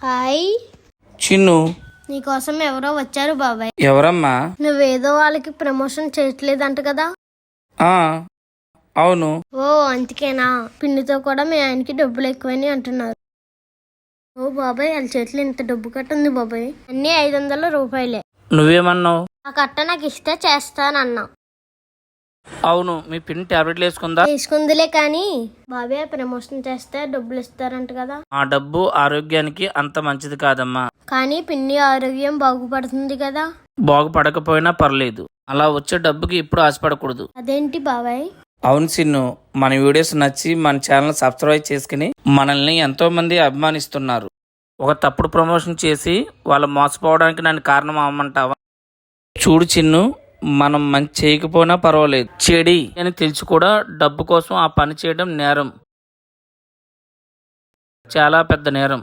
Hi Chinnu. నీకోసం ఎవరో వచ్చారు బాబాయ్. ఎవరమ్మా? నువ్వేదో వాళ్ళకి ప్రమోషన్ చేయట్లేదంట కదా. ఆ అవును. ఓ అందుకేనా? పిన్నితో కూడా మీ ఆయనకి డబ్బులు ఎక్కువని అంటున్నారు. ఓ బాబాయ్, వాళ్ళ చేతిలో ఇంత డబ్బు కట్టుంది బాబాయ్. అన్ని 500 రూపాయలే. నువ్వేమన్నావు? ఆ కట్ట నాకు ఇస్తే చేస్తానన్నా. అవును, మీ పిన్ టాబ్లెట్లు వేసుకుందా? తీసుకుందిలే కానీ బాబాయ్ ప్రమోషన్ చేస్తే డబ్బులు ఇస్తారంట కదా. ఆ డబ్బు ఆరోగ్యానికి అంత మంచిది కాదమ్మా. కానీ పిన్ని ఆరోగ్యం బాగుపడుతుంది కదా. బాగుపడకపోయినా పర్లేదు, అలా వచ్చే డబ్బుకి ఇప్పుడు ఆశపడకూడదు. అదేంటి బాబాయ్? అవును చిన్ను, మన వీడియోస్ నచ్చి మన ఛానల్ సబ్స్క్రైబ్ చేసుకుని మనల్ని ఎంతో మంది అభిమానిస్తున్నారు. ఒక తప్పుడు ప్రమోషన్ చేసి వాళ్ళు మోసపోవడానికి నన్ను కారణం అవ్వమంటావా? చూడు చిన్ను, మనం మంచి చేయకపోయినా పర్వాలేదు, చెడి అని తెలిసి కూడా డబ్బు కోసం ఆ పని చేయడం నేరం, చాలా పెద్ద నేరం.